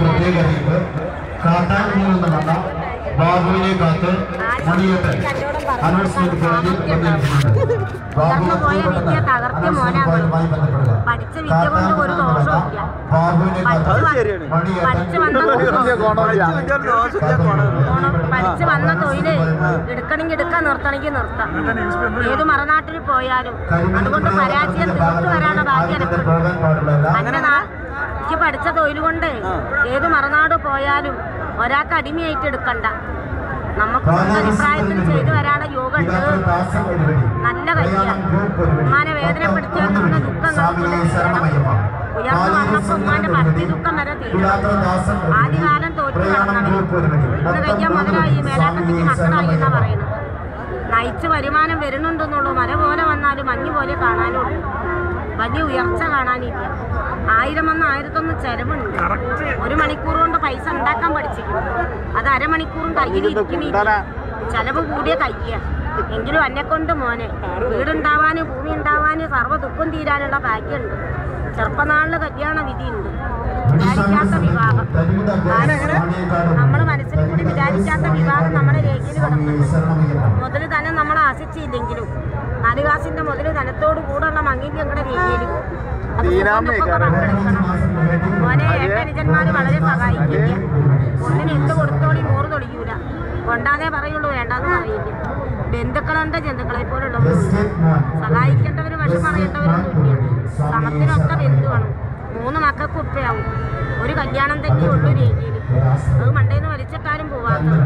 പ്രത്യേക അറിയിപ്പ്. കാട്ടാനിൽ നിന്ന് വന്ന ബാബുവിനെ കാത്ത് മണിയേട്ടൻ അനൗൺസ്മെന്റ് പേരിൽ വന്നിരിക്കുന്നുണ്ട്. ബാബുവുമായി ബന്ധപ്പെടുക. പഠിച്ച വിദ്യ കൊണ്ട് ഒരു ദോഷമില്ല. പഠിച്ചു വന്ന തൊഴില് എടുക്കണമെങ്കിൽ എടുക്കാം, നിർത്തണമെങ്കിൽ നിർത്താം. ഏത് മറനാട്ടിൽ പോയാലും അതുകൊണ്ട് പരാജയം തീർത്തു വരാനുള്ള ഭാഗ്യം അങ്ങനെ എനിക്ക് പഠിച്ച തൊഴിൽ കൊണ്ട് ഏത് മറനാട് പോയാലും ഒരാൾക്ക് അടിമയായിട്ട് എടുക്കണ്ട. നമുക്ക് അഭിപ്രായത്തിൽ ചെയ്തു വരാനുള്ള യോഗ ഉണ്ട്. നല്ല കയ്യാണ്. ഉമ്മാനെ വേദനപ്പെടുത്തിയാൽ നമ്മുടെ ദുഃഖം ഉയർന്നു വന്നപ്പോൾ ഉമ്മാന്റെ ഭക്തി ദുഃഖം വരെ തീരും. ആദ്യകാലം തോറ്റു നടന്നവർ ഇന്ന് കഴിയാൻ മുതലായി മേലാട്ടത്തിക്ക് മക്കളായി എന്നാ പറയുന്നത്. നയിച്ച് വരുമാനം വരുന്നുണ്ടെന്നുള്ളൂ. മല പോലെ വന്നാലും മഞ്ഞ് പോലെ കാണാനുള്ളൂ. വലിയ ഉയർച്ച കാണാനില്ല. 1000 വന്ന് 1001 ചെലവുണ്ട്. 1 മണിക്കൂർ കൊണ്ട് പൈസ ഉണ്ടാക്കാൻ പഠിച്ചിരിക്കും. അത് അരമണിക്കൂറും കയ്യിൽ ഇരിക്കുന്നില്ല. ചെലവ് കൂടിയ കയ്യ. എങ്കിലും എന്നെക്കൊണ്ട് മോനെ വീടുണ്ടാവാനും ഭൂമി ഉണ്ടാവാനും സർവ്വ ദുഃഖം തീരാനുള്ള ഭാഗ്യമുണ്ട്. ചെറുപ്പനാളില് കല്യാണ വിധിയുണ്ട്. വിചാരിക്കാത്ത വിവാഹം, നമ്മൾ മനസ്സിൽ കൂടി വിചാരിക്കാത്ത വിവാഹം നമ്മുടെ രേഖയിൽ കിടക്കുന്നുണ്ട്. മുതൽ തന്നെ നമ്മൾ ആശിച്ചില്ലെങ്കിലും 4 കാശിന്റെ മുതൽ ധനത്തോടു കൂടെയുള്ള മംഗല്യം ഞങ്ങളുടെ രേഖയിൽ മോനെ ഏട്ടനുജന്മാര് വളരെ സഹായിക്കില്ല. ഒന്നിന് എന്ത് കൊടുത്തോളി 100 തൊളിയൂല. കൊണ്ടാന്നേ പറയുള്ളൂ, വേണ്ടാന്ന് പറയില്ല. ബന്ധുക്കളുണ്ട്, ജന്തുക്കളെ പോലുള്ളവർ സഹായിക്കേണ്ടവര് വിഷം അറിയേണ്ടവരൊന്നുമില്ല. സമത്തിനൊക്കെ ബന്ധുവാണ്. 3 മക്കൾക്ക് ഉപ്പയാവും. ഒരു കല്യാണം തന്നെ ഉള്ളു രേഖയിൽ. അത് മണ്ടേന്ന് വലിച്ചിട്ടാലും പോവാത്തത്.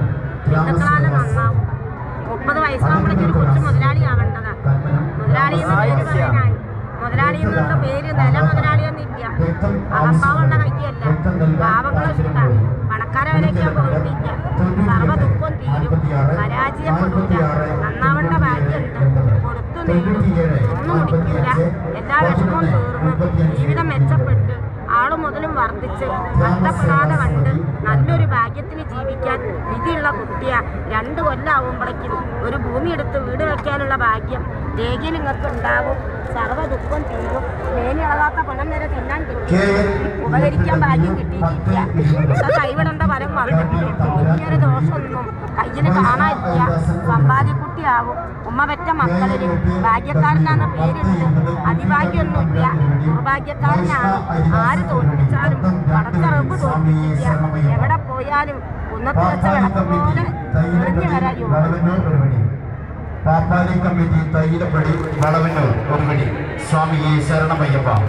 ബന്ധുക്കളാലും നന്നാവും. 30 വയസ്സാകുമ്പോഴേക്കും ഒരു കൊച്ചു മുതലാളി ആവേണ്ടതാണ്. മുതലാളി എന്ന് പേര് പറയാനായി. മുതലാളി എന്നുള്ള പേര് നില മുതലാളിയൊന്നുമില്ല. അഹംഭാവമുള്ള കയ്യല്ല. പാവങ്ങളെ ഇഷ്ടമാണ്. പണക്കാരെ വിലയ്ക്കാൻ പോകുന്നില്ല. സർവ്വ ദുഃഖം തീരും. പരാജയപ്പെടില്ല. നന്നാവേണ്ട ഭാഗ്യമുണ്ട്. കൊടുത്തു നേടും. ഒന്നും മുടിക്കില്ല. എല്ലാ വിഷമവും തീർന്ന് ജീവിതം മെച്ചപ്പെട്ട് ആള് മുതലും വർദ്ധിച്ച് നഷ്ടപ്പെടാതെ കണ്ട് നല്ലൊരു ഭാഗ്യത്തിന് ജീവിക്കാൻ വിധിയുള്ള കുട്ടിയാ. 2 കൊല്ലമാകുമ്പോഴേക്കും ഒരു ഭൂമി എടുത്ത് വീട് വയ്ക്കാനുള്ള ഭാഗ്യം രേഖയിൽ നിങ്ങൾക്ക് ഉണ്ടാവും. സർവ്വ ദുഃഖം തീരും. മേനി അളകാത്ത പണം വരെ തിന്നാൻ കിട്ടും. ഉപകരിക്കാൻ ഭാഗ്യം കിട്ടിയിട്ടില്ല. കൈവിടേണ്ട ഫലം വന്നിട്ടില്ല. ഇനിയൊരു ദോഷമൊന്നും കയ്യിൽ കാണാനില്ല. സമ്പാദ്യക്കുട്ടിയാവും. ഉമ്മ പെറ്റ മക്കളിൽ ഭാഗ്യക്കാരനാണ് പേരുണ്ട്. അതിഭാഗ്യമൊന്നുമില്ല. ദുർഭാഗ്യക്കാരനാണ്. ആര് തോൽപ്പിച്ചാലും പടച്ച റബ്ബ് തോൽപ്പിക്കില്ല. എവിടെ പോയാലും കുന്നത്ത് വെച്ച വിളക്ക് പോലെ തെളിഞ്ഞു വരായോ. പാപ്പാലി കമ്മിറ്റി തൈലപ്പടി വളവന്നൂർ ഒരു വഴി. സ്വാമിയെ ശരണമയ്യപ്പ.